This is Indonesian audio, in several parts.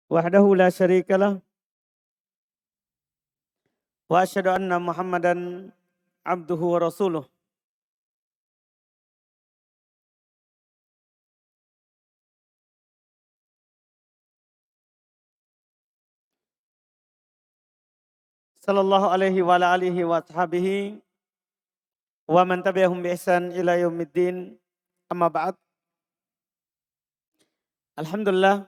wahdahu la syarikalah wa asyhadu anna Muhammadan abduhu wa rasuluh. Sallallahu alaihi wa ala alihi wa ashabihi wa man tabi'ahum bi ihsan ila yaumiddin. Amma ba'd. Alhamdulillah,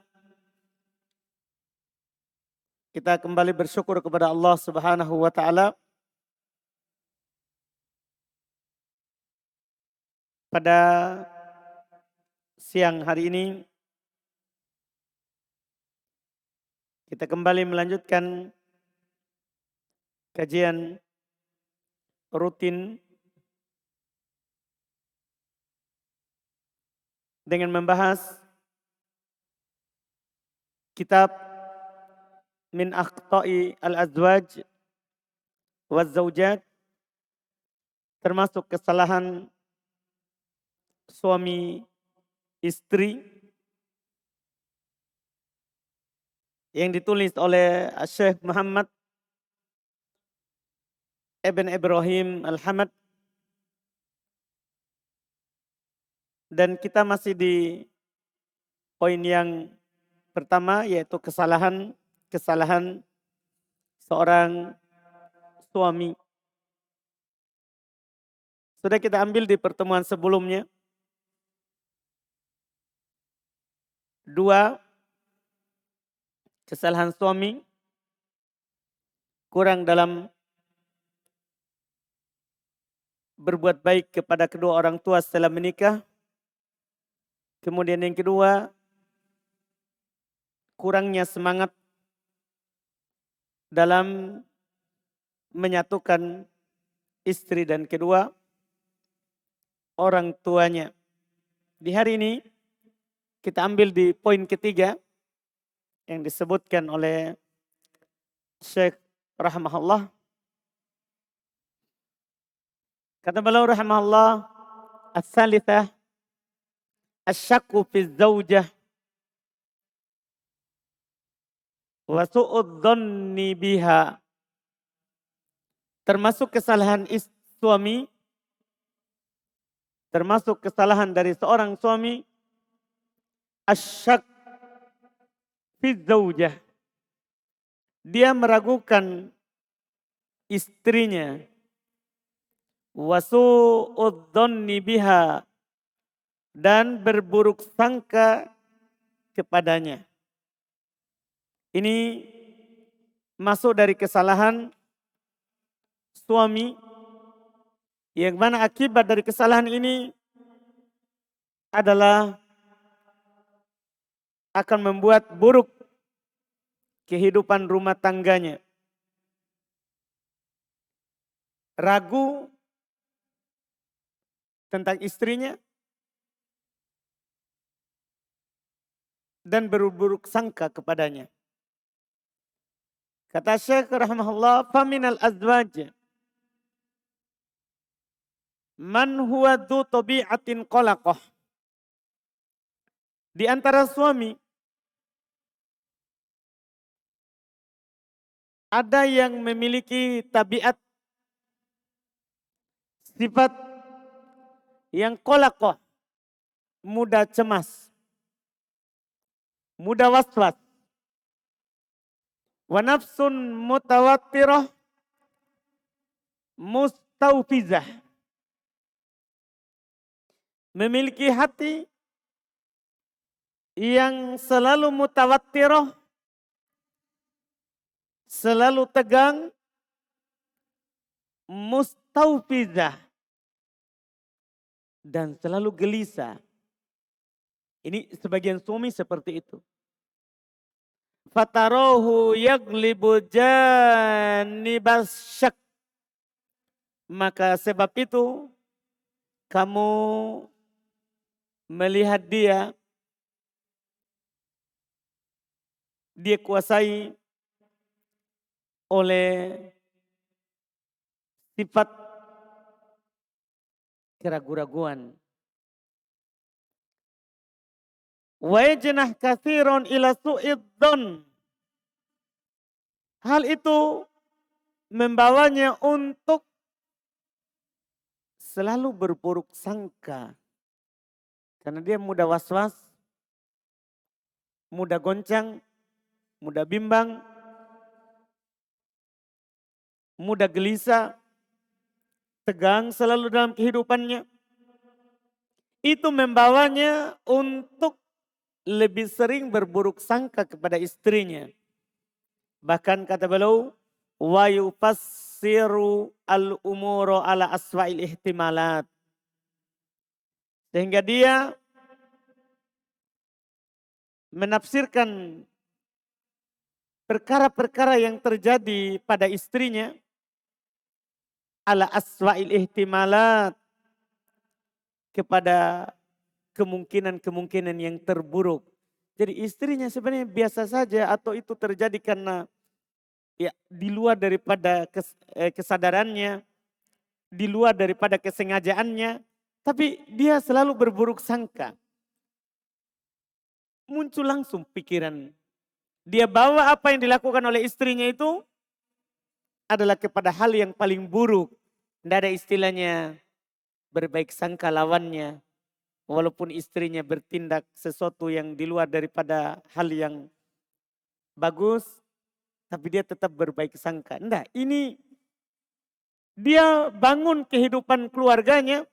kita kembali bersyukur kepada Allah Subhanahu wa taala pada siang hari ini. Kita kembali melanjutkan kajian rutin dengan membahas kitab Min Akhta'i Al-Azwaj wa Zawjat, termasuk kesalahan suami istri, yang ditulis oleh Syekh Muhammad Ibn Ibrahim Al-Hamad. Dan kita masih di poin yang pertama, yaitu kesalahan seorang suami. Sudah kita ambil di pertemuan sebelumnya. 2, kesalahan suami kurang dalam berbuat baik kepada kedua orang tua setelah menikah. Kemudian yang kedua, kurangnya semangat dalam menyatukan istri dan kedua orang tuanya. Di hari ini kita ambil di poin ketiga yang disebutkan oleh Syekh rahimahullah. Kata beliau rahimahullah, as-salitsah asyakku fi zaujah wa su'ud dhanni biha. Termasuk kesalahan suami, termasuk kesalahan dari seorang suami, asyak fi zaujah. Dia meragukan istrinya, wa su'ud dhanni biha, dan berburuk sangka kepadanya. Ini masuk dari kesalahan suami, yang mana akibat dari kesalahan ini adalah akan membuat buruk kehidupan rumah tangganya. Ragu tentang istrinya dan berburuk sangka kepadanya. Kata Syekh rahimahullah, faminal azwaj man huwa dhu tabi'atin qalaqah. Di antara suami ada yang memiliki tabiat sifat yang qalaqah, mudah cemas, mudah waswas. Wa nafsun mutawattirah mustaufizah. Memiliki hati yang selalu mutawattirah, selalu tegang, mustaufizah, dan selalu gelisah. Ini sebagian suami seperti itu. Fatarohu yaglibu janibas syak. Maka sebab itu kamu melihat dia kuasai oleh sifat keraguan-raguan. Wa yajnah katsiran ila su'idzon. Hal itu membawanya untuk selalu berburuk sangka. Karena dia mudah was-was, mudah goncang, mudah bimbang, mudah gelisah, tegang selalu dalam kehidupannya. Itu membawanya untuk lebih sering berburuk sangka kepada istrinya. Bahkan kata beliau, wa yufassiru al-umuru ala aswa'il ihtimalat. Sehingga dia menafsirkan perkara-perkara yang terjadi pada istrinya ala aswa'il ihtimalat, kepada kemungkinan-kemungkinan yang terburuk. Jadi istrinya sebenarnya biasa saja atau itu terjadi karena ya di luar daripada kesadarannya, di luar daripada kesengajaannya, tapi dia selalu berburuk sangka. Muncul langsung pikiran. Dia bawa apa yang dilakukan oleh istrinya itu adalah kepada hal yang paling buruk. Tidak ada istilahnya berbaik sangka lawannya. Walaupun istrinya bertindak sesuatu yang di luar daripada hal yang bagus, tapi dia tetap berbaik sangka. Enggak, ini dia bangun kehidupan keluarganya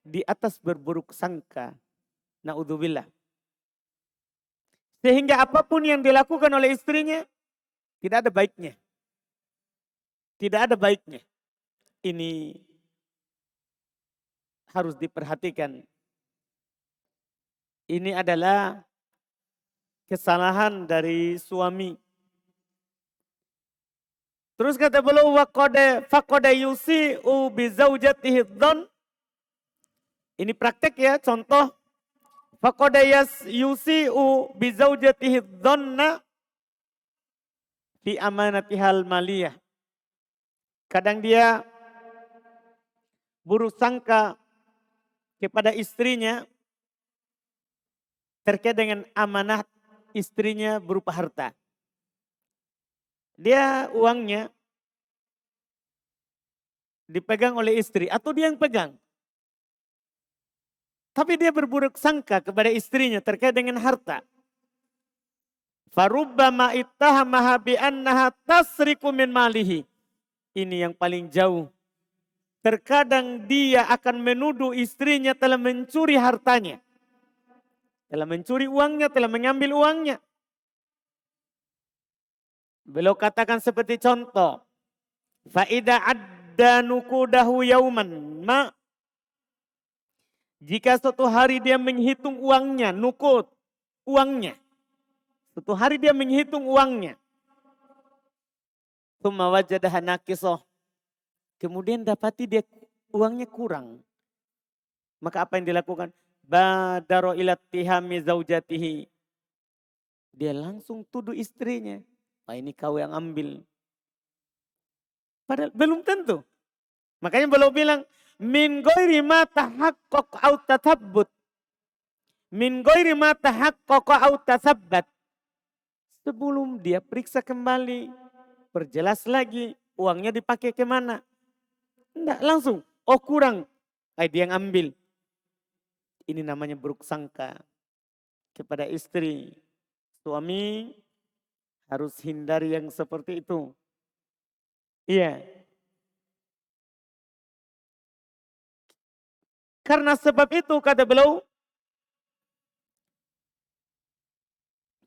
di atas berburuk sangka. Na'udzubillah. Sehingga apapun yang dilakukan oleh istrinya, tidak ada baiknya. Tidak ada baiknya. Ini harus diperhatikan. Ini adalah kesalahan dari suami. Terus kata beliau faqada yusi'u bi zaujatihi dzan. Ini praktek ya, contoh. Faqada yusi'u bi zaujatihi dzanna fi amanatihal maliyah. Kadang dia buruk sangka kepada istrinya terkait dengan amanah istrinya berupa harta. Dia uangnya dipegang oleh istri atau dia yang pegang. Tapi dia berburuk sangka kepada istrinya terkait dengan harta. Farubbama ittahamaha bi annaha tasriku min malihi. Ini yang paling jauh. Terkadang dia akan menuduh istrinya telah mencuri hartanya. Telah mencuri uangnya, telah mengambil uangnya. Beliau katakan seperti contoh. Fa'ida adda nukudahu yauman ma. Jika suatu hari dia menghitung uangnya, nukud uangnya. Suatu hari dia menghitung uangnya. Tsumma wajadaha naqisoh. Kemudian dapati dia uangnya kurang. Maka apa yang dilakukan? Badaro ila tihami zaujatihi. Dia langsung tuduh istrinya. Wah, ini kau yang ambil. Padahal belum tentu. Makanya beliau bilang, min ghairi ma tahaqqaq au tathabbut. Min ghairi ma tahaqqaq au tathabbat. Sebelum dia periksa kembali, perjelas lagi uangnya dipakai kemana. Enggak, langsung. Oh kurang. Dia yang ambil. Ini namanya buruk sangka kepada istri. Suami harus hindari yang seperti itu. Iya. Karena sebab itu kata beliau,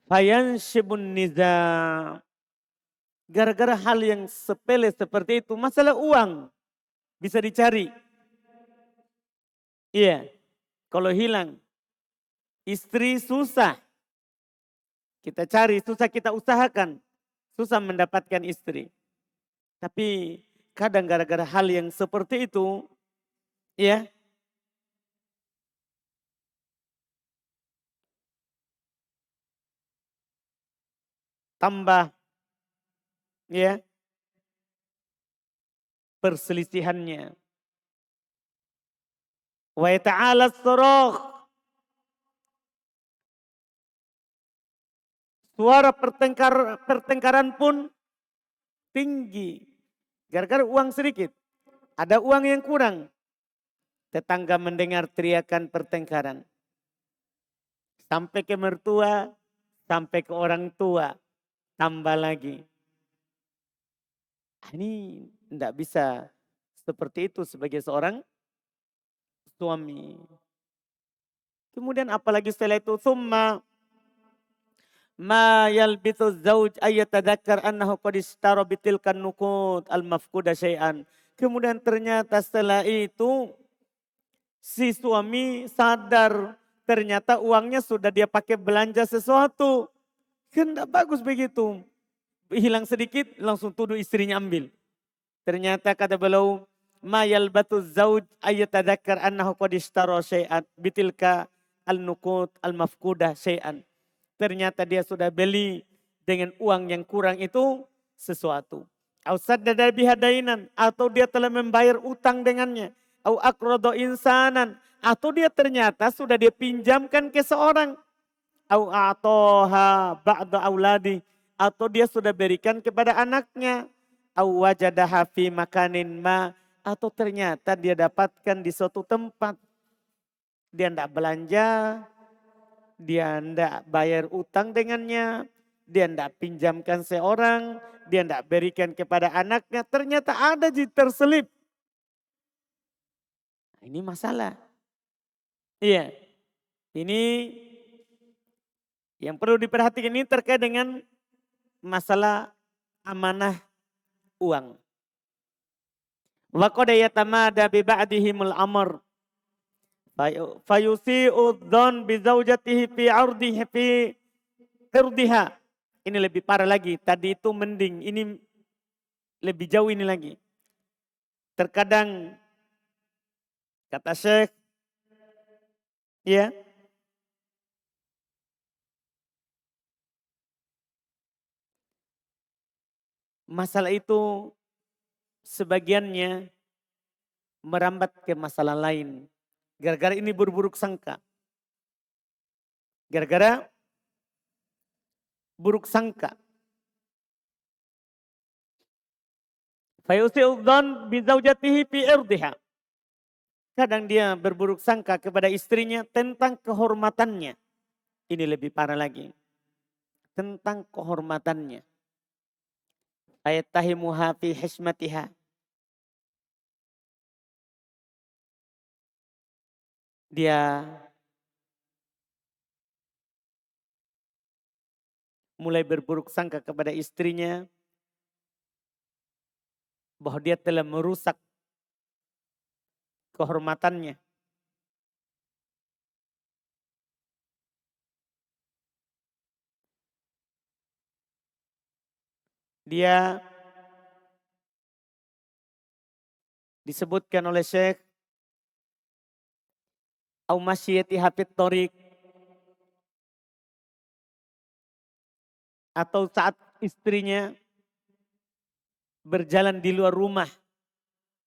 fayanshibun niza. Gara-gara hal yang sepele seperti itu, masalah uang bisa dicari. Iya. Kalau hilang, istri susah. Kita cari, susah kita usahakan. Susah mendapatkan istri. Tapi kadang gara-gara hal yang seperti itu, ya, tambah, ya, perselisihannya. Wa ta'ala surah. Suara pertengkaran pun tinggi. Gara-gara uang sedikit. Ada uang yang kurang. Tetangga mendengar teriakan pertengkaran. Sampai ke mertua, sampai ke orang tua. Tambah lagi. Ini tidak bisa seperti itu sebagai seorang suami. Kemudian apalagi setelah itu, summa ma yalbithu zauj ayyatadzakkar annahu qad ishtara bitilkan nuqud al-mafquda syai'an. Kemudian ternyata setelah itu si suami sadar ternyata uangnya sudah dia pakai belanja sesuatu. Kan tidak bagus begitu. Hilang sedikit langsung tuduh istrinya ambil. Ternyata kata beliau, ma yalbatu zauj ayyatadzakkar annahu qad ishtara syai'an bitilka al-nuqud al-mafqudah syai'an. Ternyata dia sudah beli dengan uang yang kurang itu sesuatu. Au saddada bihadainan, atau dia telah membayar utang dengannya. Au aqrada insanan, atau dia ternyata sudah dia pinjamkan ke seorang. Au a'toha ba'da auladi, atau dia sudah berikan kepada anaknya. Au wajadaha fi makanin ma, atau ternyata dia dapatkan di suatu tempat. Dia tidak belanja, dia tidak bayar utang dengannya, dia tidak pinjamkan seorang, dia tidak berikan kepada anaknya, ternyata ada terselip. Ini masalah. Iya, ini yang perlu diperhatikan ini terkait dengan masalah amanah uang. Wa qad yatamada bi ba'dihimul amr fayusi'u dzan bi zaujatihi fi 'ardihi fi irdiha. Ini lebih parah lagi, tadi itu mending, ini lebih jauh ini lagi. Terkadang kata Syekh, ya, masalah itu sebagiannya merambat ke masalah lain. Gara-gara ini berburuk sangka. Gara-gara buruk sangka. Fayusi'udzan bizaujatihi fi irdiha. Kadang dia berburuk sangka kepada istrinya tentang kehormatannya. Ini lebih parah lagi. Tentang kehormatannya. Ayatahimuha fi hismatiha. Dia mulai berburuk sangka kepada istrinya bahwa dia telah merusak kehormatannya. Dia disebutkan oleh Syekh au masyiyati hafid torik, atau saat istrinya berjalan di luar rumah,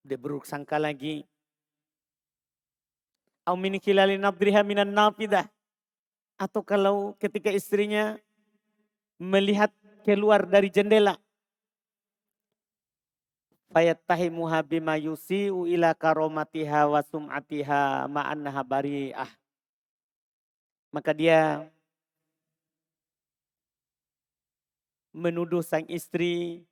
dia berburuk sangka lagi. Au min khilali nadriha minan nafidah, atau kalau ketika istrinya melihat keluar dari jendela, fayattahimuha bima yusi'u ila karomatiha wa sum'atiha ma'annaha bari'ah. Maka dia menuduh sang istri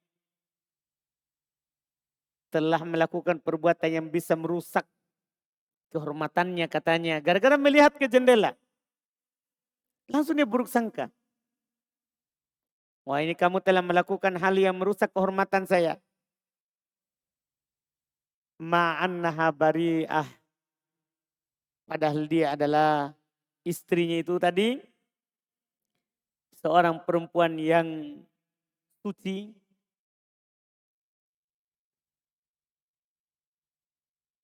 telah melakukan perbuatan yang bisa merusak kehormatannya katanya. Gara-gara melihat ke jendela. Langsung dia buruk sangka. Wah, ini kamu telah melakukan hal yang merusak kehormatan saya. Ma'annaha bari'ah. Padahal dia adalah istrinya itu tadi seorang perempuan yang suci,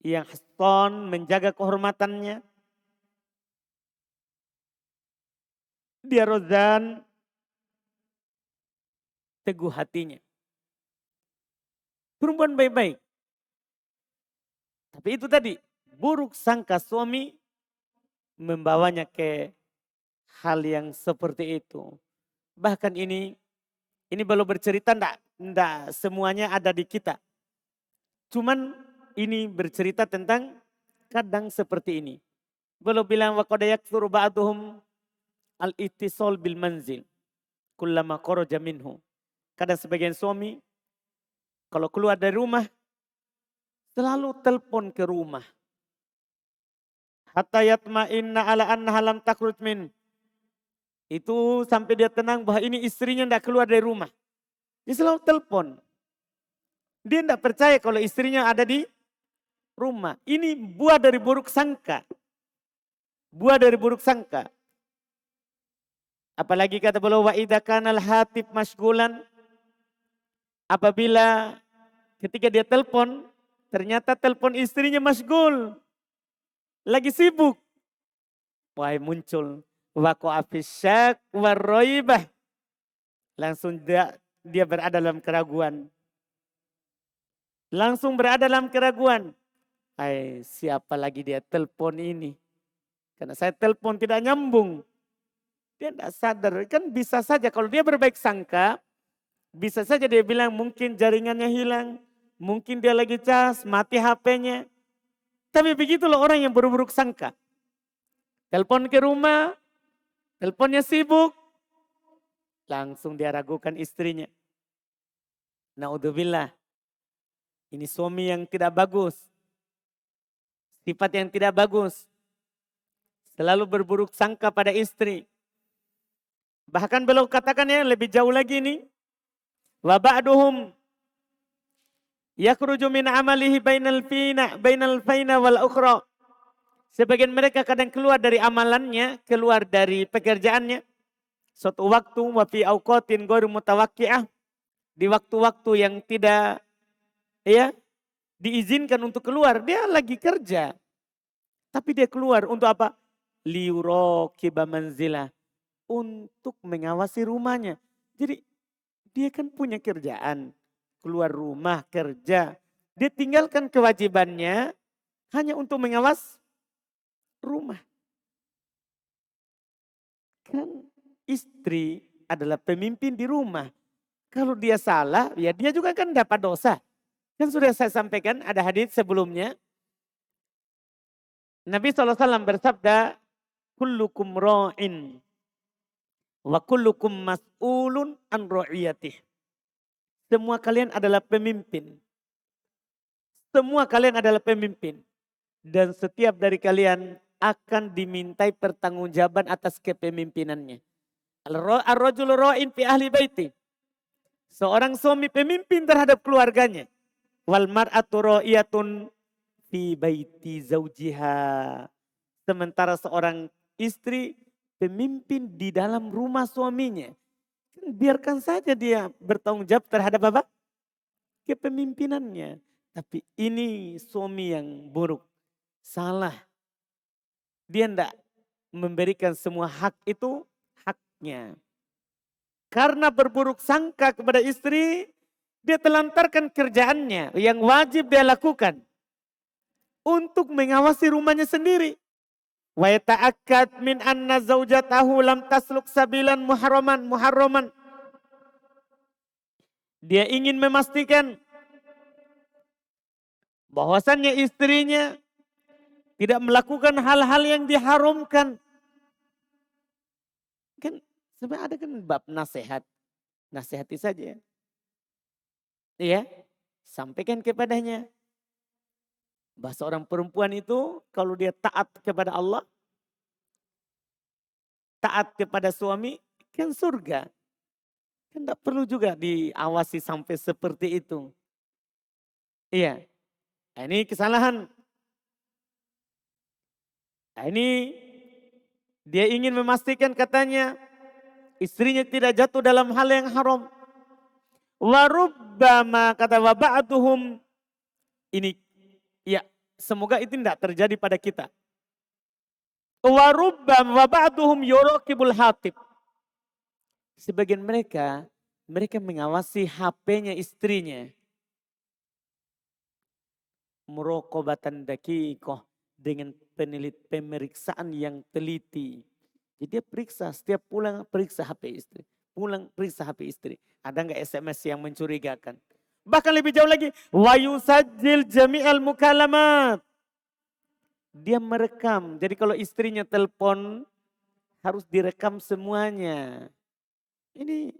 yang haston, menjaga kehormatannya. Dia rozan, teguh hatinya. Perempuan baik-baik. Tapi itu tadi, buruk sangka suami membawanya ke hal yang seperti itu. Bahkan ini belum bercerita, ndak semuanya ada di kita. Cuman ini bercerita tentang kadang seperti ini. Belum bilang wa qad yaktsuru ba'duhum al-ittisal bil manzil kullama kharaja minhu. Kadang sebagian suami kalau keluar dari rumah selalu telepon ke rumah. Hatta yatma'inna ala annaha lam takhruj min. Itu sampai dia tenang bahwa ini istrinya tidak keluar dari rumah. Dia selalu telepon. Dia tidak percaya kalau istrinya ada di rumah. Ini buah dari buruk sangka. Buah dari buruk sangka. Apalagi kata beliau wa idza kanal hatib masgulan. Apabila ketika dia telepon, ternyata telepon istrinya masgul. Lagi sibuk. Wah, muncul waqa'a fisyak warraibah. Langsung dia berada dalam keraguan. Langsung berada dalam keraguan. Siapa lagi dia telepon ini? Karena saya telepon tidak nyambung. Dia tidak sadar. Kan bisa saja kalau dia berbaik sangka. Bisa saja dia bilang mungkin jaringannya hilang. Mungkin dia lagi cas, mati HP-nya. Tapi begitulah orang yang buruk-buruk sangka. Telepon ke rumah. Teleponnya sibuk. Langsung dia ragukan istrinya. Naudzubillah. Ini suami yang tidak bagus. Sifat yang tidak bagus. Selalu berburuk sangka pada istri. Bahkan beliau katakannya lebih jauh lagi nih. Wa ba'duhum yakhruju min amalihi bainal faina wal ukhra. Sebagian mereka kadang keluar dari amalannya, keluar dari pekerjaannya. Suatu waktu wa fi auqatin ghairu mutawaqqi'ah. Di waktu-waktu yang tidak diizinkan untuk keluar, dia lagi kerja. Tapi dia keluar untuk apa? Liuraqiba manzilah. Untuk mengawasi rumahnya. Jadi dia kan punya kerjaan. Keluar rumah, kerja. Dia tinggalkan kewajibannya hanya untuk mengawas rumah. Kan istri adalah pemimpin di rumah. Kalau dia salah, ya dia juga kan dapat dosa. Kan sudah saya sampaikan ada hadis sebelumnya. Nabi SAW bersabda, kullukum ra'in wa kullukum mas'ulun an ra'iyatih. Semua kalian adalah pemimpin. Semua kalian adalah pemimpin. Dan setiap dari kalian akan dimintai pertanggungjawaban atas kepemimpinannya. Ar-rajulu ra'in fi ahli baiti. Seorang suami pemimpin terhadap keluarganya. Wal mar'atu ra'iyatun fi baiti zaujiha. Sementara seorang istri pemimpin di dalam rumah suaminya. Biarkan saja dia bertanggung jawab terhadap apa? Kepemimpinannya. Tapi ini suami yang buruk. Salah. Dia tidak memberikan semua hak itu haknya. Karena berburuk sangka kepada istri, dia telantarkan kerjaannya yang wajib dia lakukan. Untuk mengawasi rumahnya sendiri. Wa yata'akkad min anna zaujatahu lam tasluk sabilan muharraman. Dia ingin memastikan bahwasannya istrinya tidak melakukan hal-hal yang diharamkan. Kan sebenarnya ada kan bab nasihat. Nasihati saja. Iya, sampaikan kepadanya. Bahwa seorang perempuan itu kalau dia taat kepada Allah, taat kepada suami, kan surga. Kan tidak perlu juga diawasi sampai seperti itu. Iya, nah, ini kesalahan. Nah, ini dia ingin memastikan katanya istrinya tidak jatuh dalam hal yang haram. Warubbama kata wa ba'duhum ini ya semoga itu tidak terjadi pada kita. Warubbama wa ba'duhum yuraqibul hatib. Sebagian mereka mengawasi HP-nya istrinya. Muraqabatan daqiqah dengan pemeriksaan yang teliti. Jadi dia periksa setiap pulang periksa HP istri. pulang periksa HP istri. Ada nggak SMS yang mencurigakan? Bahkan lebih jauh lagi, wa yusajjil jami'al mukalamat. Dia merekam. Jadi kalau istrinya telepon harus direkam semuanya. Ini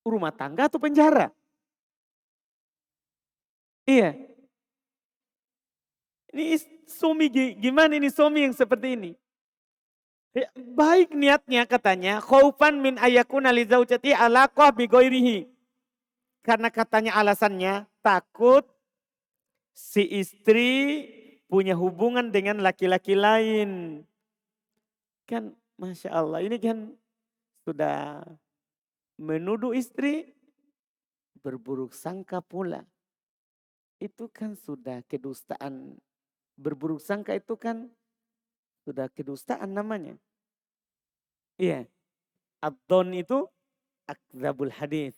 rumah tangga atau penjara? Iya. Ini suami gimana ini suami yang seperti ini? Ya, baik niatnya katanya, khaufan min ayakuna li zaujati alaqah bi ghairihi. Karena katanya alasannya takut si istri punya hubungan dengan laki-laki lain. Kan Masya Allah ini kan sudah menuduh istri berburuk sangka pula. Itu kan sudah kedustaan. Berburuk sangka itu kan sudah kedustaan namanya. Iya. Ad-don itu akdzabul hadis.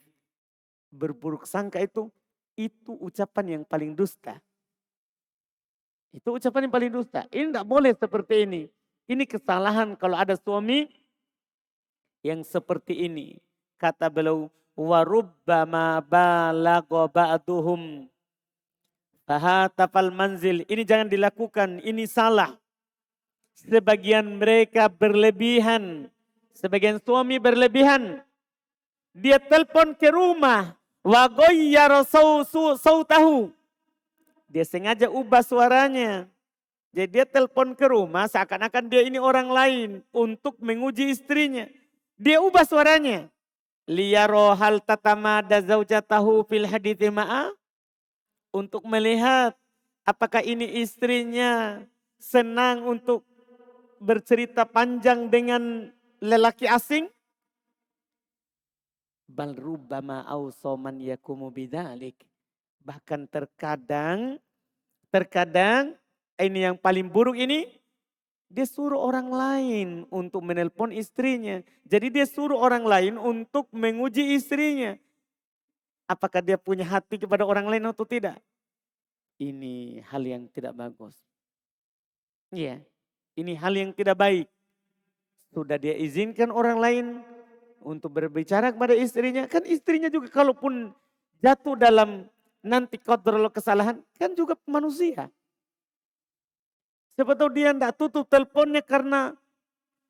Berburuk sangka itu ucapan yang paling dusta. Itu ucapan yang paling dusta. Ini tidak boleh seperti ini. Ini kesalahan kalau ada suami yang seperti ini. Kata beliau, warubbama balagha ba'duhum fahatafal manzil. Ini jangan dilakukan, ini salah. Sebagian mereka berlebihan. Sebagian suami berlebihan. Dia telepon ke rumah. Wa ghayyara sautahu. Dia sengaja ubah suaranya. Jadi dia telepon ke rumah seakan-akan dia ini orang lain untuk menguji istrinya. Dia ubah suaranya. Liyaro hal tatamada zaujatahu fil hadithi ma'a. Untuk melihat apakah ini istrinya senang untuk bercerita panjang dengan lelaki asing. Bal rubbama awsoman yakumu bidzalik. Bahkan terkadang ini yang paling buruk ini, dia suruh orang lain untuk menelpon istrinya. Jadi dia suruh orang lain untuk menguji istrinya. Apakah dia punya hati kepada orang lain atau tidak? Ini hal yang tidak bagus. Iya, ini hal yang tidak baik. Sudah dia izinkan orang lain untuk berbicara kepada istrinya. Kan istrinya juga kalaupun jatuh dalam nanti qadrul kesalahan, kan juga manusia. Siapa tahu dia tidak tutup teleponnya karena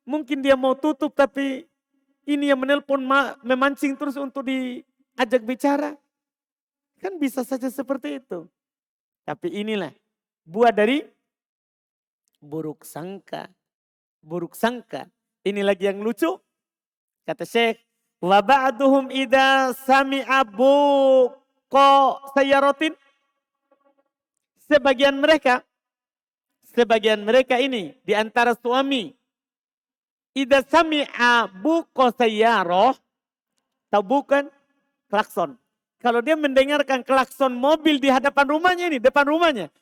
mungkin dia mau tutup tapi ini yang menelpon memancing terus untuk diajak bicara. Kan bisa saja seperti itu. Tapi inilah buah dari buruk sangka. Buruk sangka. Ini lagi yang lucu. Kata Syekh, wa ba'duhum idza sami'a buqa sayyaratin. Sebagian mereka ini di antara suami idza sami'a buqa sayyarah, tahu bukan? Klakson. Kalau dia mendengarkan klakson mobil di hadapan rumahnya ini, depan rumahnya,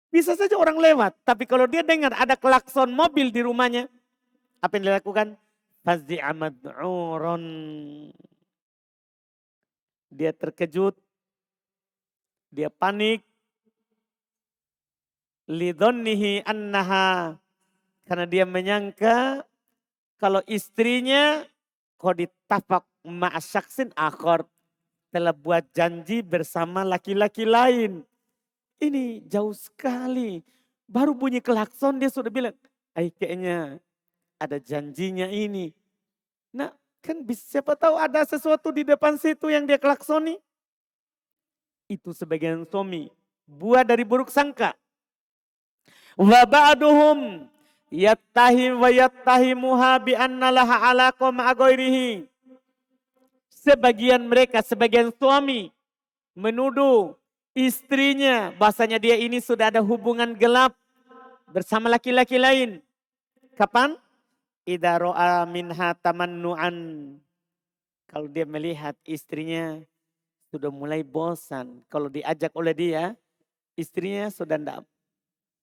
bisa saja orang lewat. Tapi kalau dia dengar ada klakson mobil di rumahnya, apa yang dilakukan? Fazi'a mad'uron. Dia terkejut, dia panik, lidhonnihi annaha, karena dia menyangka kalau istrinya kok ditafak ma'asyaksin akhor, telah buat janji bersama laki-laki lain. Ini jauh sekali. Baru bunyi klakson dia sudah bilang, kayaknya ada janjinya ini. Nah kan siapa tahu ada sesuatu di depan situ yang dia klaksoni. Itu sebagian suami. Buah dari buruk sangka. Wa ba'duhum yattahim wa yattahimuha bi anna laha alaqa ma'a ghairihi. Sebagian suami menuduh istrinya bahasanya dia ini sudah ada hubungan gelap bersama laki-laki lain. Kapan? Idza ra'a minha tamannu'an. Kalau dia melihat istrinya sudah mulai bosan. Kalau diajak oleh dia, istrinya sudah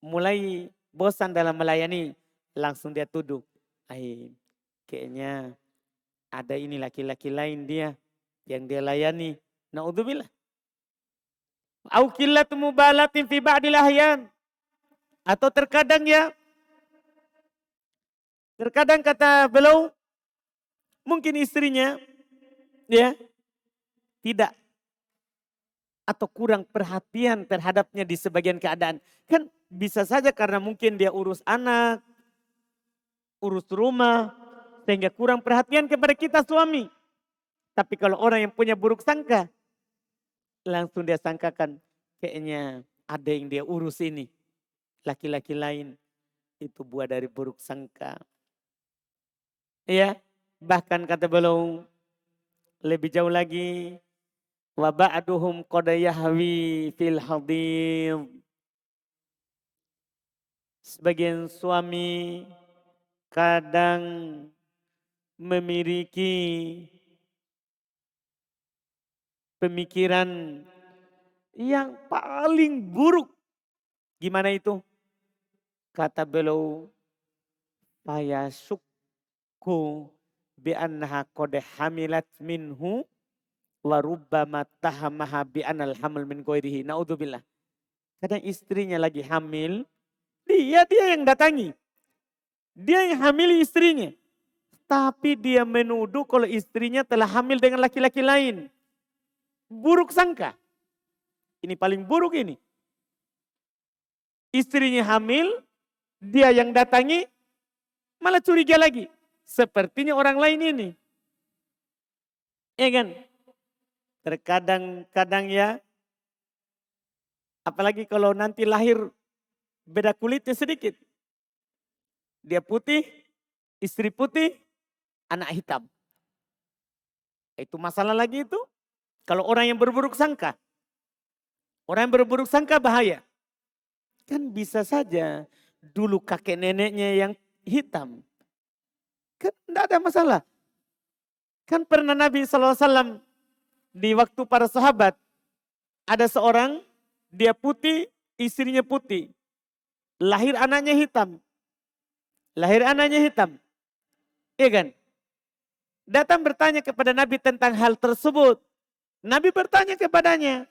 mulai bosan dalam melayani. Langsung dia tuduh. Kayaknya ada ini laki-laki lain dia yang dia layani. Na'udzubillah. Au qillatu mubalatin fi ba'dil ahyan. Atau terkadang kata beliau Mungkin istrinya ya tidak atau kurang perhatian terhadapnya di sebagian keadaan. Kan bisa saja karena mungkin dia urus anak, urus rumah, sehingga kurang perhatian kepada kita suami. Tapi kalau orang yang punya buruk sangka, langsung dia sangkakan kayaknya ada yang dia urus ini. Laki-laki lain itu buah dari buruk sangka. Ya, bahkan kata beliau lebih jauh lagi, wa ba'duhum qad yahwi fil hadid. Sebagian suami kadang memiliki pemikiran yang paling buruk. Gimana itu? Kata beliau, fayasukku bi annaha qad hamilat minhu wa rubbama tahamaha bi anal hamil min ghairihi. Naudzubillah. Kadang istrinya lagi hamil, dia yang datangi. Dia yang hamil istrinya. Tapi dia menuduh kalau istrinya telah hamil dengan laki-laki lain. Buruk sangka. Ini paling buruk ini. Istrinya hamil, dia yang datangi, malah curiga lagi. Sepertinya orang lain ini. Ya kan? Terkadang-kadang ya, apalagi kalau nanti lahir beda kulitnya sedikit. Dia putih, istri putih, anak hitam. Itu masalah lagi itu. Kalau orang yang berburuk sangka. Orang yang berburuk sangka bahaya. Kan bisa saja dulu kakek neneknya yang hitam. Kan tidak ada masalah. Kan pernah Nabi SAW di waktu para sahabat. Ada seorang, dia putih, istrinya putih. Lahir anaknya hitam. Lahir anaknya hitam. Iya kan? Datang bertanya kepada Nabi tentang hal tersebut. Nabi bertanya kepadanya,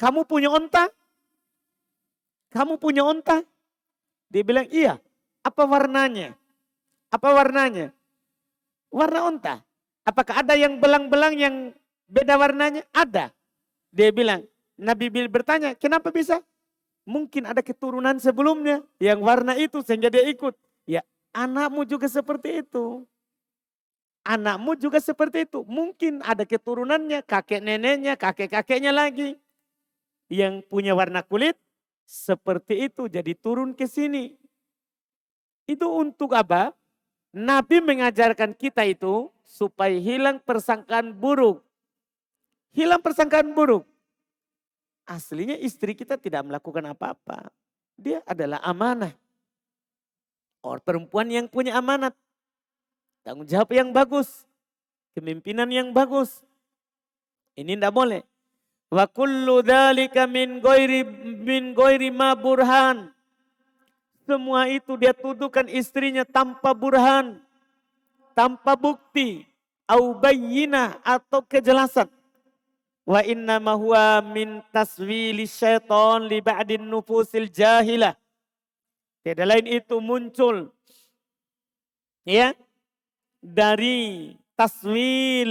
kamu punya onta? Kamu punya onta? Dia bilang, iya. Apa warnanya? Apa warnanya? Warna onta. Apakah ada yang belang-belang yang beda warnanya? Ada. Dia bilang, Nabi bertanya, kenapa bisa? Mungkin ada keturunan sebelumnya yang warna itu sehingga dia ikut. Ya, anakmu juga seperti itu. Anakmu juga seperti itu. Mungkin ada keturunannya, kakek neneknya, kakek-kakeknya lagi. Yang punya warna kulit seperti itu. Jadi turun ke sini. Itu untuk apa? Nabi mengajarkan kita itu supaya hilang persangkaan buruk. Hilang persangkaan buruk. Aslinya istri kita tidak melakukan apa-apa. Dia adalah amanah. Orang perempuan yang punya amanat. Tanggung jawab yang bagus. Kepemimpinan yang bagus. Ini tidak boleh. Wa kullu dzalika min ghairi ma burhan. Semua itu dia tuduhkan istrinya tanpa burhan. Tanpa bukti. Au bayyinah atau kejelasan. Wa inna ma huwa min taswili syaitan li ba'din nufusil jahilah. Tiada lain itu muncul. Ya. Dari taswil,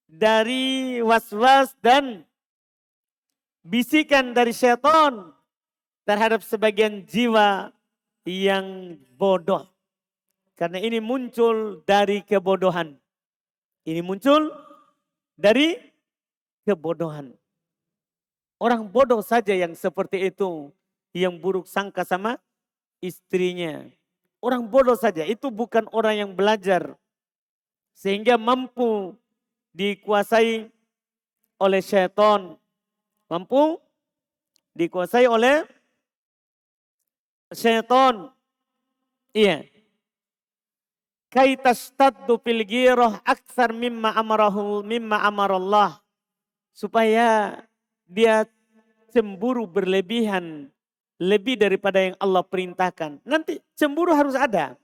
dari waswas dan bisikan dari syaitan terhadap sebagian jiwa yang bodoh. Karena ini muncul dari kebodohan. Ini muncul dari kebodohan. Orang bodoh saja yang seperti itu, yang buruk sangka sama istrinya. Orang bodoh saja, itu bukan orang yang belajar. Sehingga mampu dikuasai oleh syaitan. Mampu dikuasai oleh syaitan. Iya. Kaitastaddu fil ghirah aktsar mimma amarallah. Supaya dia cemburu berlebihan. Lebih daripada yang Allah perintahkan. Nanti cemburu harus ada.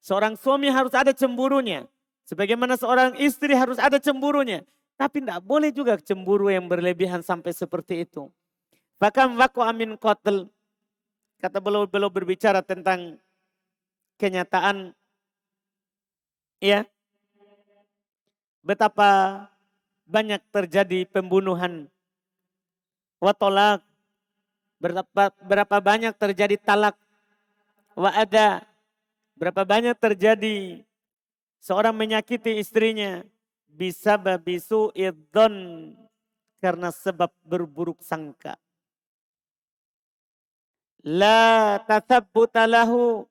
Seorang suami harus ada cemburunya. Sebagaimana seorang istri harus ada cemburunya. Tapi tidak boleh juga cemburu yang berlebihan sampai seperti itu. Bahkan waku amin qatl. Kata beliau berbicara tentang kenyataan. Ya. Betapa banyak terjadi pembunuhan, watolak, berapa banyak terjadi talak, wa ada, berapa banyak terjadi seorang menyakiti istrinya, bisa babisu idon, karena sebab berburuk sangka. La tathabbuta lahu,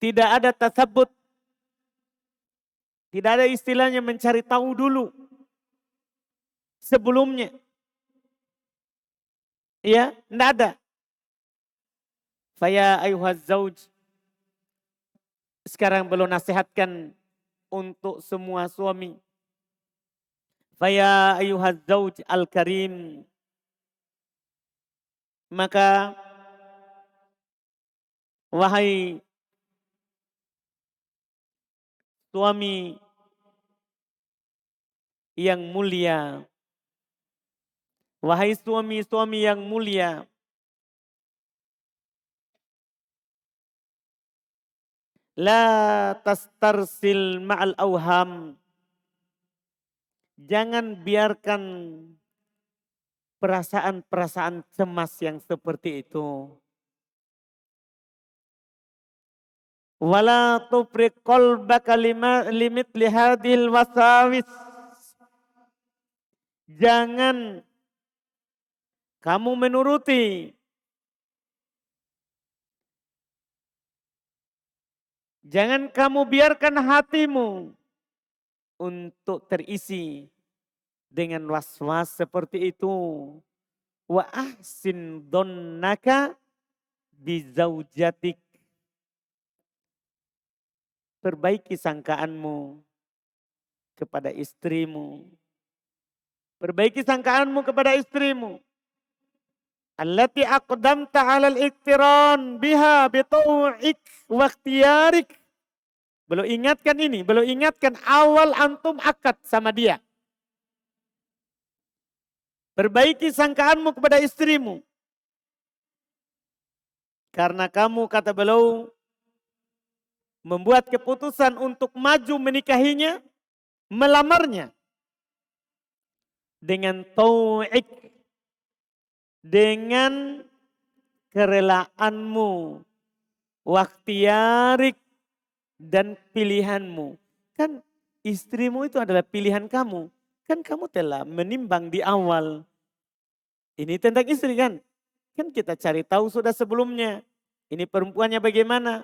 tidak ada tasabbut, tidak ada istilahnya mencari tahu dulu sebelumnya. Ya, tidak ada. Faya ayuhaz zauj. Sekarang belum nasihatkan untuk semua suami. Faya ayuhaz zauj al-karim. Maka wahai suami yang mulia, wahai suami-suami yang mulia, la tastarsil ma'al auham. Jangan biarkan perasaan-perasaan cemas yang seperti itu. Wala tufriq qalbaka limit lihadil wasawis. Jangan kamu menuruti, jangan kamu biarkan hatimu untuk terisi dengan was-was seperti itu. Wa ahsin donnaka bizaujatik. Perbaiki sangkaanmu kepada istrimu. Perbaiki sangkaanmu kepada istrimu. Allati aqdamta 'alal iktiran biha bitau'ik wa ikhtiyarik. Belum ingatkan ini, belum ingatkan awal antum akad sama dia. Perbaiki sangkaanmu kepada istrimu. Karena kamu, kata beliau, membuat keputusan untuk maju menikahinya, melamarnya. Dengan tau'ik, dengan kerelaanmu, waktiyarik, dan pilihanmu. Kan istrimu itu adalah pilihan kamu. Kan kamu telah menimbang di awal. Ini tentang istri kan. Kan kita cari tahu sudah sebelumnya. Ini perempuannya bagaimana.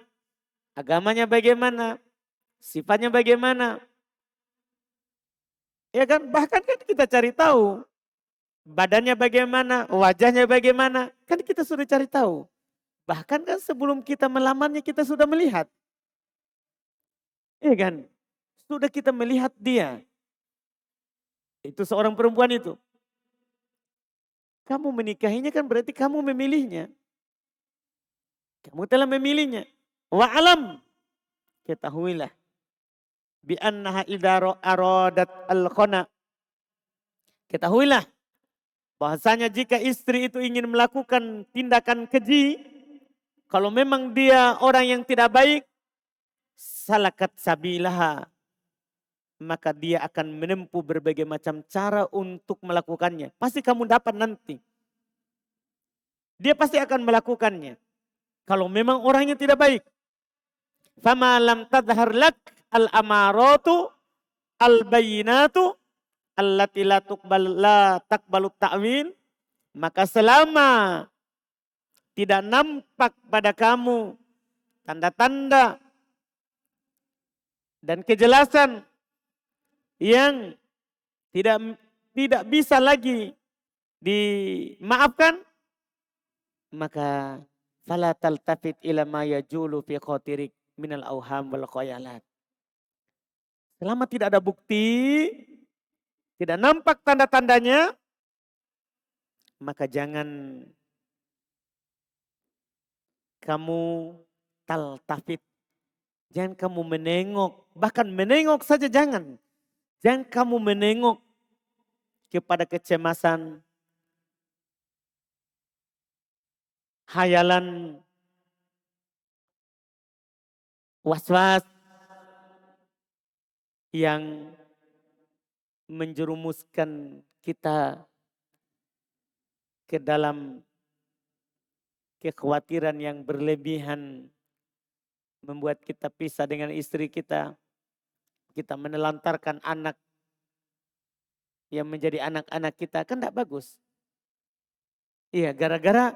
Agamanya bagaimana. Sifatnya bagaimana. Ya kan, bahkan kan kita cari tahu. Badannya bagaimana, wajahnya bagaimana. Kan kita sudah cari tahu. Bahkan kan sebelum kita melamarnya kita sudah melihat. Iya kan? Sudah kita melihat dia. Itu seorang perempuan itu. Kamu menikahinya kan berarti kamu memilihnya. Kamu telah memilihnya. Wa alam. Ketahuilah. Bi annaha idaro aradat al-khona. Ketahuilah. Bahasanya jika istri itu ingin melakukan tindakan keji. Kalau memang dia orang yang tidak baik. Salakat sabilaha. Maka dia akan menempuh berbagai macam cara untuk melakukannya. Pasti kamu dapat nanti. Dia pasti akan melakukannya. Kalau memang orangnya tidak baik. Fama lam tadhar lak al-amaratu al-bayinatu allati la taqbalu ta'wil. Maka selama tidak nampak pada kamu tanda-tanda dan kejelasan yang tidak bisa lagi dimaafkan, maka fala taltafit ila ma yajulu fi khatirik minal auham wal khayalat. Selama tidak ada bukti, tidak nampak tanda-tandanya, maka jangan kamu taltafit. Jangan kamu menengok, bahkan menengok saja jangan. Jangan kamu menengok kepada kecemasan, hayalan, was-was, yang menjerumuskan kita ke dalam kekhawatiran yang berlebihan, membuat kita pisah dengan istri kita menelantarkan anak yang menjadi anak-anak kita, kan tidak bagus. Iya, gara-gara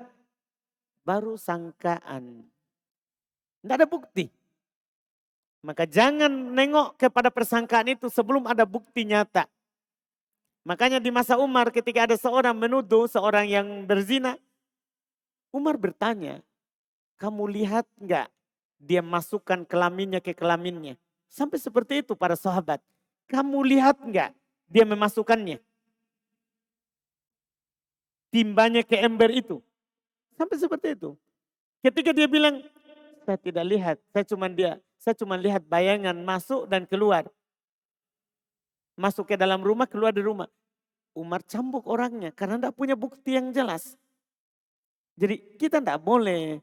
baru sangkaan. Tidak ada bukti. Maka jangan nengok kepada persangkaan itu sebelum ada bukti nyata. Makanya di masa Umar ketika ada seorang menuduh seorang yang berzina, Umar bertanya, kamu lihat enggak dia masukkan kelaminnya ke kelaminnya? Sampai seperti itu para sahabat. Kamu lihat enggak dia memasukkannya? Timbanya ke ember itu. Sampai seperti itu. Ketika dia bilang, saya tidak lihat, saya cuma lihat bayangan masuk dan keluar. Masuk ke dalam rumah, keluar dari rumah. Umar cambuk orangnya karena tidak punya bukti yang jelas. Jadi kita tidak boleh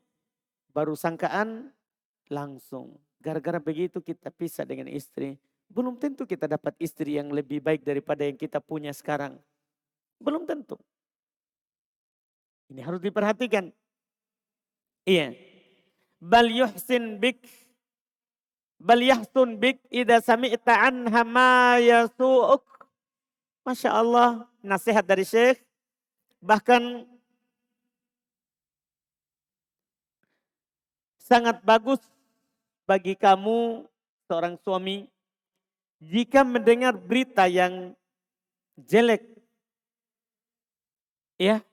baru sangkaan langsung. Gara-gara begitu kita pisah dengan istri. Belum tentu kita dapat istri yang lebih baik daripada yang kita punya sekarang. Belum tentu. Ini harus diperhatikan. Iya. Bal yuhsin bik. Bal yahsun bik idha sami'ta anha ma yasu'uk. Masya Allah, nasihat dari Syekh. Bahkan sangat bagus bagi kamu seorang suami jika mendengar berita yang jelek. Ya,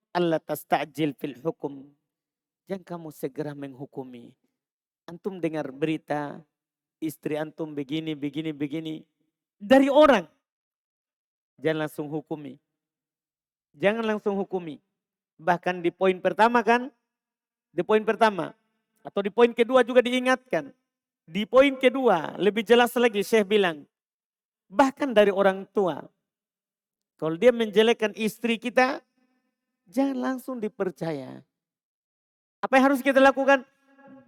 Allah tasta'jil fil hukum. Jangan kamu segera menghukumi. Antum dengar berita istri antum begini, begini, begini. Dari orang. Jangan langsung hukumi. Jangan langsung hukumi. Bahkan di poin pertama kan. Di poin pertama. Atau di poin kedua juga diingatkan. Di poin kedua lebih jelas lagi Syekh bilang. Bahkan dari orang tua. Kalau dia menjelekkan istri kita. Jangan langsung dipercaya. Apa yang harus kita lakukan?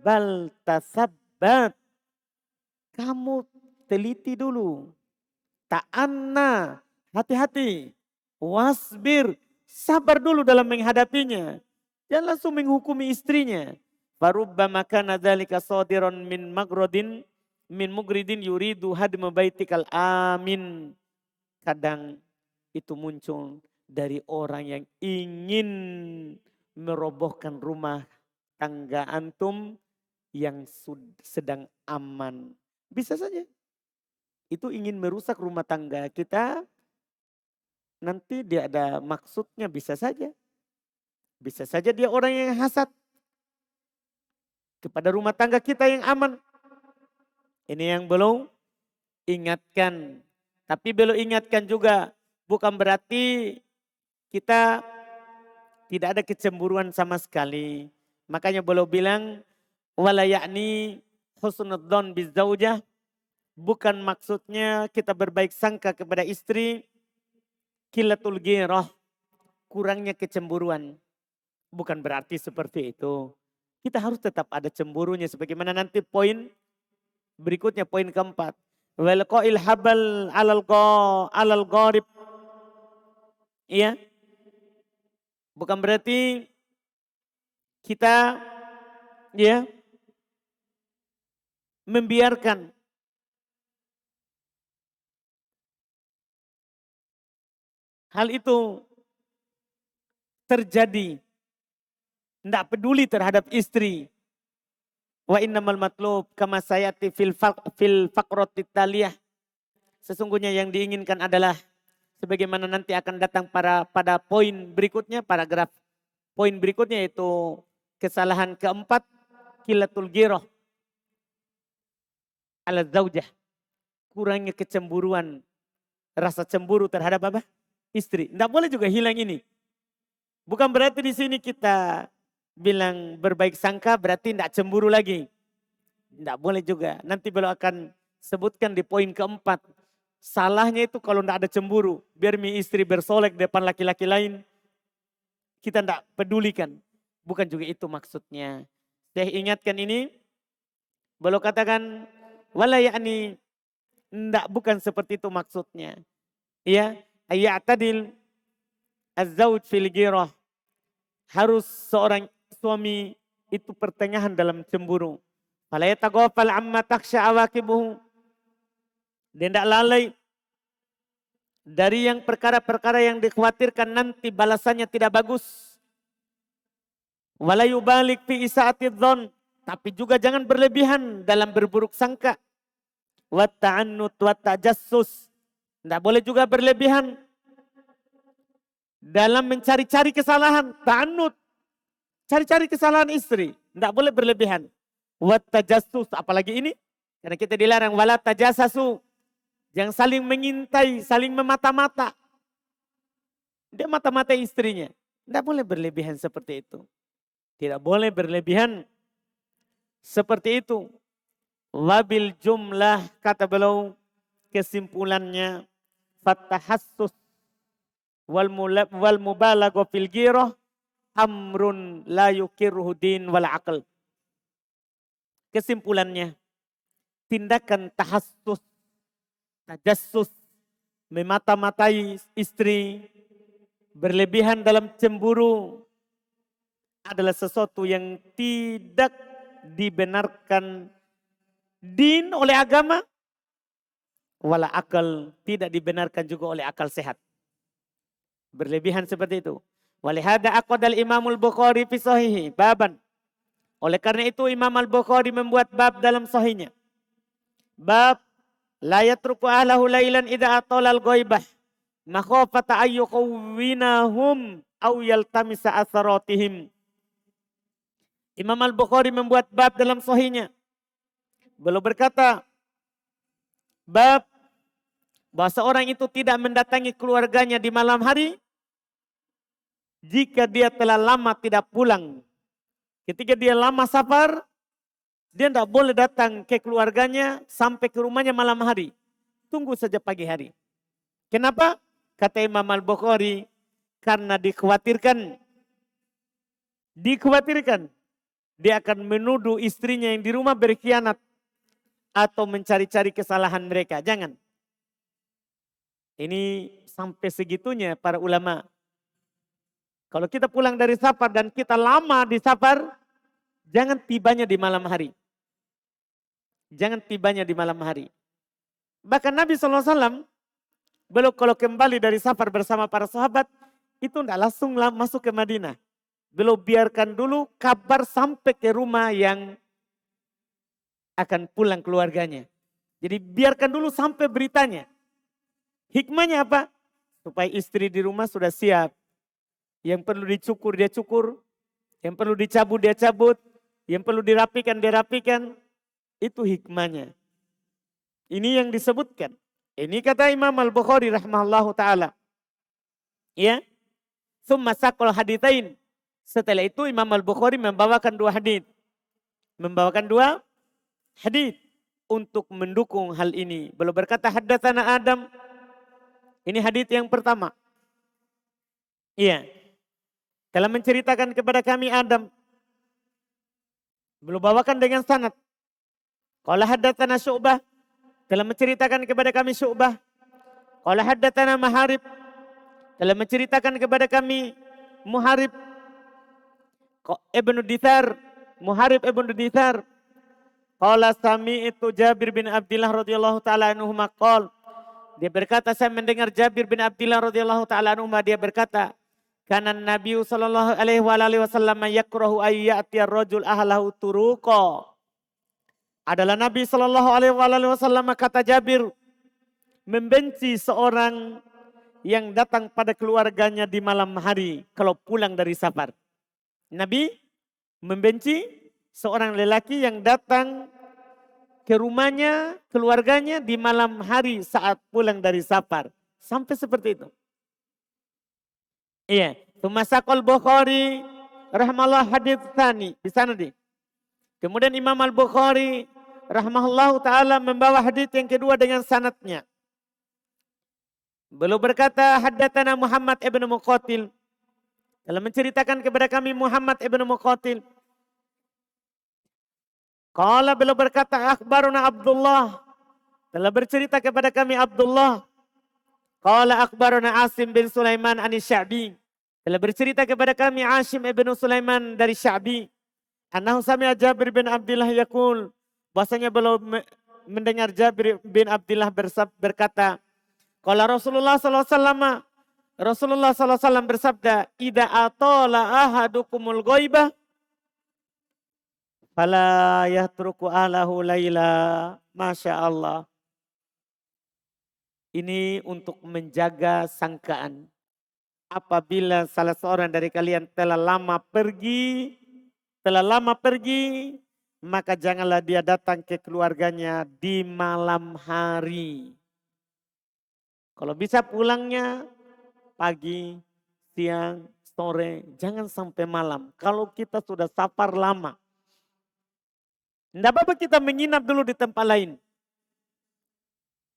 Bal tasabbat. Kamu teliti dulu. Ta'anna. Hati-hati. Wasbir. Sabar dulu dalam menghadapinya. Jangan langsung menghukumi istrinya. Farubbama kana dzalika shadiran min mugridin yuridu hadma baitikal amin. Kadang itu muncul dari orang yang ingin merobohkan rumah tangga antum yang sedang aman. Bisa saja. Itu ingin merusak rumah tangga kita. Nanti dia ada maksudnya, bisa saja. Bisa saja dia orang yang hasad. Kepada rumah tangga kita yang aman. Ini yang belum ingatkan. Tapi belum ingatkan juga. Bukan berarti kita tidak ada kecemburuan sama sekali. Makanya belum bilang. Wala yakni husnudzon bizaujah. Bukan maksudnya kita berbaik sangka kepada istri. Qillatul ghirah. Kurangnya kecemburuan. Bukan berarti seperti itu. Kita harus tetap ada cemburunya. Sebagaimana nanti poin berikutnya, poin keempat. Walqa'il habal alal gharib. Iya. Bukan berarti kita ya membiarkan hal itu terjadi. Tidak peduli terhadap istri. Wa innamal matlub kama sayati fil faqratit taliyah. Sesungguhnya yang diinginkan adalah sebagaimana nanti akan datang pada poin berikutnya, paragraf poin berikutnya, yaitu kesalahan keempat, qillatul ghirah ala zaujah. Kurangnya kecemburuan, rasa cemburu terhadap apa? Istri. Tidak boleh juga hilang ini. Bukan berarti di sini kita bilang berbaik sangka berarti tidak cemburu lagi. Tidak boleh juga. Nanti beliau akan sebutkan di poin keempat. Salahnya itu kalau tidak ada cemburu. Biar mi istri bersolek depan laki-laki lain. Kita tidak pedulikan. Bukan juga itu maksudnya. Saya ingatkan ini. Beliau katakan. Wala ya'ni Enggak, bukan seperti itu maksudnya. Ya, ya'tadil az-zawj fil ghirah. Harus seorang suami itu pertengahan dalam cemburu. Fala yataghafal amma takhsha awaqibuhu. Dia tidak lalai dari yang perkara-perkara yang dikhawatirkan nanti balasannya tidak bagus. Wala yubalik fi isaatidh dhon. Tapi juga jangan berlebihan dalam berburuk sangka. Wa ta'annut wa tajassus. Tidak boleh juga berlebihan dalam mencari-cari kesalahan. Ta'annut. Cari-cari kesalahan istri. Tidak boleh berlebihan. Wa tajassus. Apalagi ini. Karena kita dilarang. Wala tajassasu. Jangan saling mengintai, saling memata-mata. Dia mata-mata istrinya. Tidak boleh berlebihan seperti itu. Tidak boleh berlebihan seperti itu. Wabil jumlah, kata beliau, kesimpulannya, fatahassus wal mubalagha fil ghirah amrun la yukirruhu din wal aql. Kesimpulannya, tindakan tahassus, tajassus, memata-matai istri, berlebihan dalam cemburu adalah sesuatu yang tidak dibenarkan din oleh agama, wala akal, tidak dibenarkan juga oleh akal sehat. Berlebihan seperti itu. Walihada aqadal Imamul Bukhari fi sahihi baban. Oleh karena itu Imam Al-Bukhari membuat bab dalam sahihnya. Bab la yatruku ahlahu lailan idza atalal ghaibah makhafata ayyuqawwinahum aw yaltamisa atharatihim. Imam Al-Bukhari membuat bab dalam sahihnya. Beliau berkata, bab bahwa seorang itu tidak mendatangi keluarganya di malam hari jika dia telah lama tidak pulang. Ketika dia lama safar, dia tidak boleh datang ke keluarganya sampai ke rumahnya malam hari. Tunggu saja pagi hari. Kenapa? Kata Imam Al-Bukhari, karena dikhawatirkan dia akan menuduh istrinya yang di rumah berkhianat atau mencari-cari kesalahan mereka. Jangan. Ini sampai segitunya para ulama. Kalau kita pulang dari safar dan kita lama di safar, jangan tibanya di malam hari. Jangan tibanya di malam hari. Bahkan Nabi SAW, beliau kalau kembali dari safar bersama para sahabat, itu tidak langsung masuk ke Madinah. Beliau biarkan dulu kabar sampai ke rumah yang akan pulang keluarganya. Jadi biarkan dulu sampai beritanya. Hikmahnya apa? Supaya istri di rumah sudah siap. Yang perlu dicukur dia cukur. Yang perlu dicabut dia cabut. Yang perlu dirapikan dia rapikan. Itu hikmahnya. Ini yang disebutkan. Ini kata Imam Al-Bukhari rahimahullahu ta'ala. Ya. Summa saqal haditsain. Setelah itu Imam Al-Bukhari membawakan dua hadits. Membawakan dua hadits untuk mendukung hal ini. Beliau berkata haddatsana Adam. Ini hadits yang pertama. Iya. Telah menceritakan kepada kami Adam. Beliau bawakan dengan sanad. Qala haddatsana Syu'bah. Telah menceritakan kepada kami Syu'bah. Qala haddatsana Maharib. Telah menceritakan kepada kami Muharib Ibnu Dithar. Muharib Ibnu Dithar. Qala sami'tu Jabir bin Abdullah radhiyallahu taala anhu maqal. Dia berkata, saya mendengar Jabir bin Abdullah radhiyallahu taala anhu, dia berkata, kana Nabi sallallahu alaihi wasallam yakrahu ayyati ar-rajul ahlahu turuqa. Adalah Nabi sallallahu alaihi wasallam, kata Jabir, membenci seorang yang datang pada keluarganya di malam hari kalau pulang dari safar. Nabi membenci seorang lelaki yang datang ke rumahnya, keluarganya di malam hari saat pulang dari safar. Sampai seperti itu. Iya. Tumasakol Bukhari rahmallah hadits tsani. Di sana di. Kemudian Imam Al-Bukhari rahmallahu ta'ala membawa hadits yang kedua dengan sanadnya. Beliau berkata haddatsana Muhammad ibn Muqatil. Telah menceritakan kepada kami Muhammad ibn Muqatil. Qala beliau berkata akhbaruna Abdullah telah bercerita kepada kami Abdullah. Qala akhbarana Asim bin Sulaiman anis Sya'bi. Telah bercerita kepada kami Asim ibn Sulaiman dari Sya'bi. Annahu sami'a Jabir bin Abdullah yaqul. Bahasanya beliau mendengar Jabir bin Abdullah berkata. Qala Rasulullah SAW. Rasulullah SAW bersabda. Ida atola ahadukumul ghaibah. Fala yatruku ahlahu layla. Masya Allah. Ini untuk menjaga sangkaan. Apabila salah seorang dari kalian telah lama pergi, maka janganlah dia datang ke keluarganya di malam hari. Kalau bisa pulangnya pagi, siang, sore, jangan sampai malam. Kalau kita sudah safar lama, tidak apa-apa kita menginap dulu di tempat lain.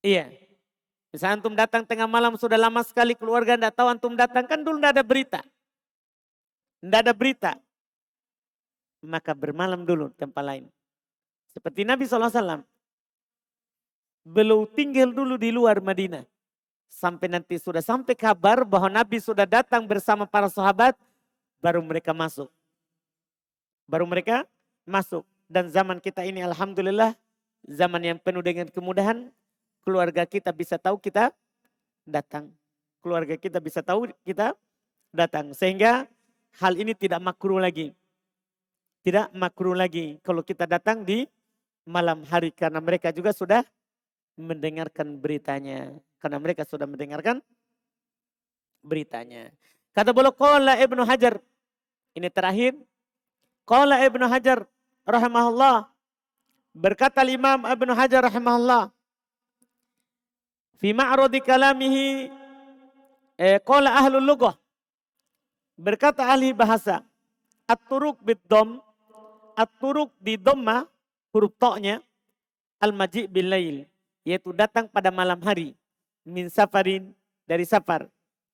Iya. Misalnya antum datang tengah malam sudah lama sekali keluarga tidak tahu antum datang kan dulu tidak ada berita. Tidak ada berita. Maka bermalam dulu di tempat lain. Seperti Nabi SAW. Beliau tinggal dulu di luar Madinah. Sampai nanti sudah sampai kabar bahwa Nabi sudah datang bersama para sahabat. Baru mereka masuk. Dan zaman kita ini alhamdulillah. Zaman yang penuh dengan kemudahan. Keluarga kita bisa tahu kita datang. Keluarga kita bisa tahu kita datang. Sehingga hal ini tidak makruh lagi. Tidak makruh lagi kalau kita datang di malam hari. Karena mereka juga sudah mendengarkan beritanya. Karena mereka sudah mendengarkan beritanya. Kata beliau qala Ibnu Hajar. Ini terakhir. Qala Ibnu Hajar rahimahullah. Berkata Imam Ibnu Hajar rahimahullah. Fi ma'radi kalamihi qala ahlul lughah. Berkata ahli bahasa, at-turuq bid-dhamm, at-turuq di dhamma huruf ta-nya, al-maji' bil lail, yaitu datang pada malam hari, min safarin dari safar,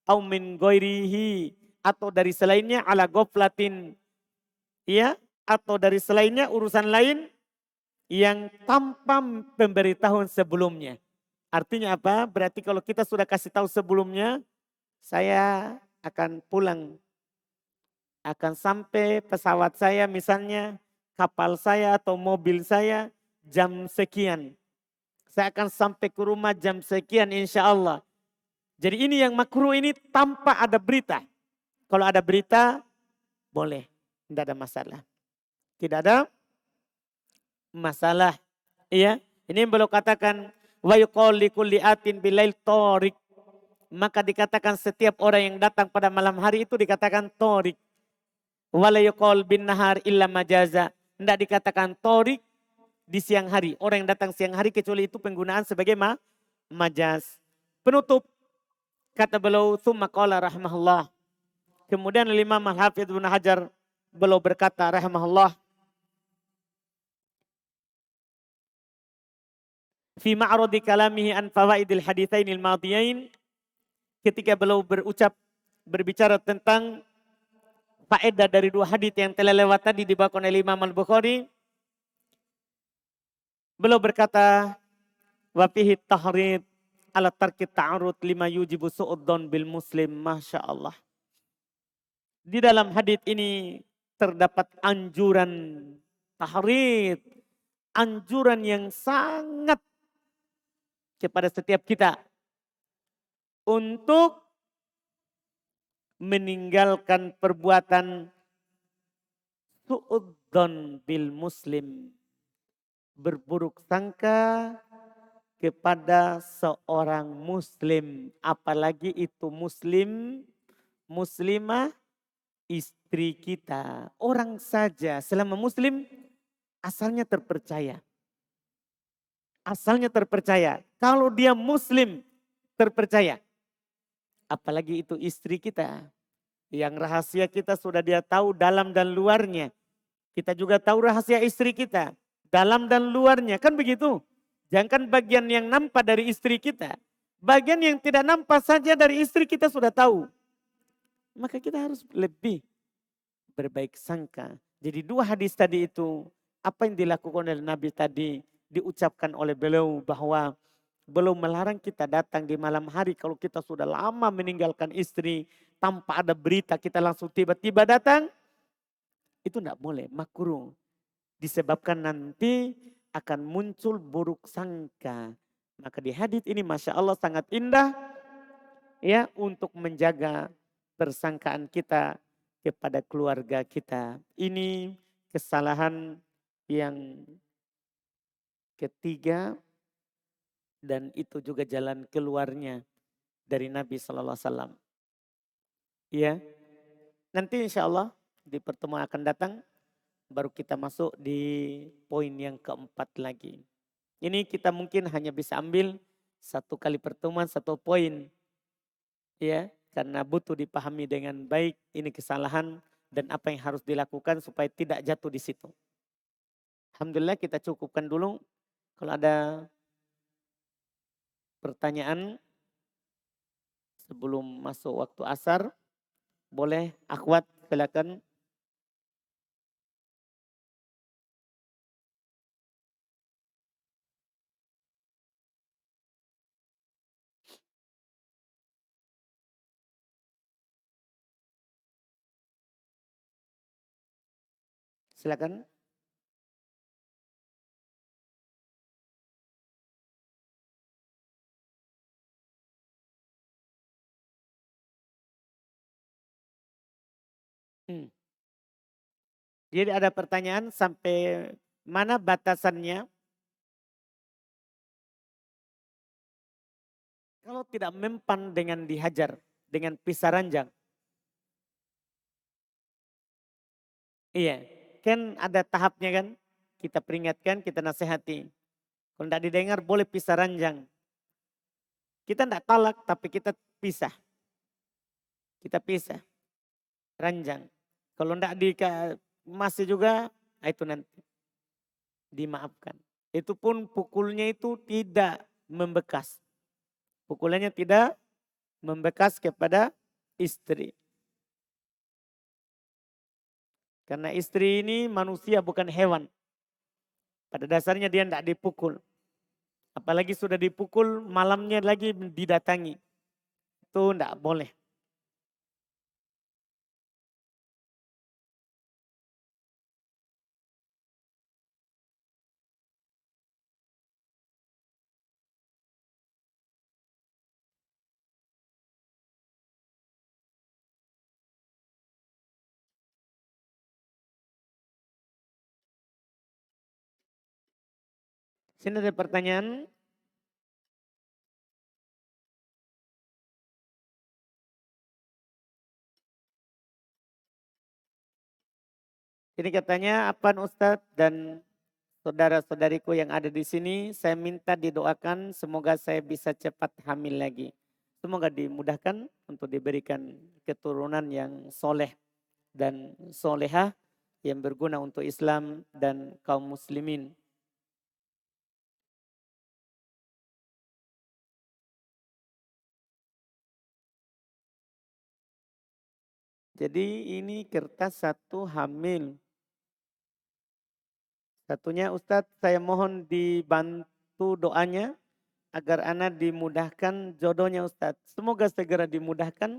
au min ghairihi atau dari selainnya ala ghaflatin, ya, atau dari selainnya urusan lain yang tanpa pemberitahuan sebelumnya. Artinya apa? Berarti kalau kita sudah kasih tahu sebelumnya, saya akan pulang. Akan sampai pesawat saya misalnya, kapal saya atau mobil saya jam sekian. Saya akan sampai ke rumah jam sekian insya Allah. Jadi ini yang makruh ini tanpa ada berita. Kalau ada berita, boleh. Tidak ada masalah. Tidak ada masalah. Iya, ini yang beliau katakan. Wa yuqal likulli atin bilail tariq. Maka dikatakan setiap orang yang datang pada malam hari itu dikatakan tariq. Wa la yuqal bin nahar illa majaza. Tidak dikatakan tariq di siang hari. Orang yang datang siang hari kecuali itu penggunaan sebagai majaz. Penutup kata beliau tsumma qala rahimahullah. Kemudian Imam Al-Hafidz Ibnu Hajar beliau berkata rahimahullah. Fi ma'radi kalamihi an fawaidil haditsainil madiyain, ketika beliau berbicara tentang faedah dari dua hadits yang telah lewat tadi dibawakan oleh Imam Al-Bukhari, beliau berkata wa fihi tahrid ala tarki ta'arud lima yujibu su'udzon bil muslim. Masya Allah. Di dalam hadits ini terdapat anjuran tahrid, anjuran yang sangat kepada setiap kita untuk meninggalkan perbuatan su'udzon bil muslim, berburuk sangka kepada seorang muslim, apalagi itu muslimah, istri kita, orang saja selama muslim asalnya terpercaya. Kalau dia muslim terpercaya. Apalagi itu istri kita. Yang rahasia kita sudah dia tahu dalam dan luarnya. Kita juga tahu rahasia istri kita. Dalam dan luarnya. Kan begitu. Jangan bagian yang nampak dari istri kita. Bagian yang tidak nampak saja dari istri kita sudah tahu. Maka kita harus lebih berbaik sangka. Jadi dua hadis tadi itu. Apa yang dilakukan oleh Nabi tadi. Diucapkan oleh beliau bahwa belum melarang kita datang di malam hari. Kalau kita sudah lama meninggalkan istri, tanpa ada berita kita langsung tiba-tiba datang, itu tidak boleh, makruh. Disebabkan nanti akan muncul buruk sangka. Maka di hadits ini Masya Allah sangat indah ya untuk menjaga persangkaan kita kepada keluarga kita. Ini kesalahan yang ketiga dan itu juga jalan keluarnya dari Nabi Sallallahu Alaihi Wasallam. Ya, nanti insya Allah di pertemuan akan datang baru kita masuk di poin yang keempat lagi. Ini kita mungkin hanya bisa ambil satu kali pertemuan satu poin. Ya, karena butuh dipahami dengan baik ini kesalahan dan apa yang harus dilakukan supaya tidak jatuh di situ. Alhamdulillah kita cukupkan dulu. Kalau ada pertanyaan sebelum masuk waktu asar, boleh akhwat silakan. Silakan. Hmm. Jadi ada pertanyaan sampai mana batasannya? Kalau tidak mempan dengan dihajar, dengan pisah ranjang. Iya, kan ada tahapnya kan. Kita peringatkan, kita nasihati. Kalau tidak didengar boleh pisah ranjang. Kita tidak talak tapi kita pisah. Kita pisah. Ranjang. Kalau tidak masih juga, itu nanti dimaafkan. Itu pun pukulnya itu tidak membekas. Pukulannya tidak membekas kepada istri. Karena istri ini manusia bukan hewan. Pada dasarnya dia tidak dipukul. Apalagi sudah dipukul malamnya lagi didatangi. Itu tidak boleh. Sini ada pertanyaan. Ini katanya, apa Ustadz dan saudara-saudariku yang ada di sini, saya minta didoakan semoga saya bisa cepat hamil lagi. Semoga dimudahkan untuk diberikan keturunan yang soleh dan solehah yang berguna untuk Islam dan kaum muslimin. Jadi ini kertas satu hamil. Satunya Ustadz saya mohon dibantu doanya agar anak dimudahkan jodohnya Ustadz. Semoga segera dimudahkan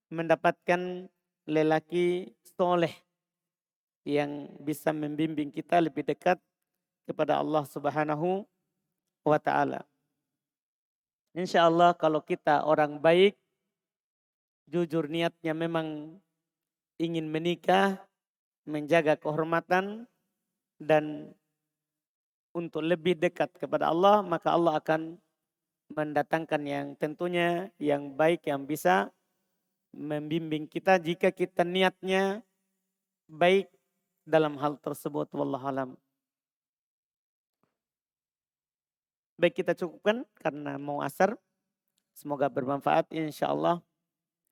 mendapatkan lelaki soleh yang bisa membimbing kita lebih dekat kepada Allah Subhanahu wa Ta'ala. Insya Allah kalau kita orang baik, jujur niatnya memang ingin menikah, menjaga kehormatan, dan untuk lebih dekat kepada Allah, maka Allah akan mendatangkan yang tentunya yang baik yang bisa membimbing kita jika kita niatnya baik dalam hal tersebut. Wallahualam. Baik kita cukupkan karena mau asar. Semoga bermanfaat. Insya Allah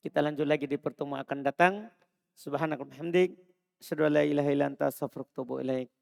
kita lanjut lagi di pertemuan akan datang. Subhanakallahumma hamdik. Asyhadu an la ilaha illa anta astaghfiruka wa atubu ilaik.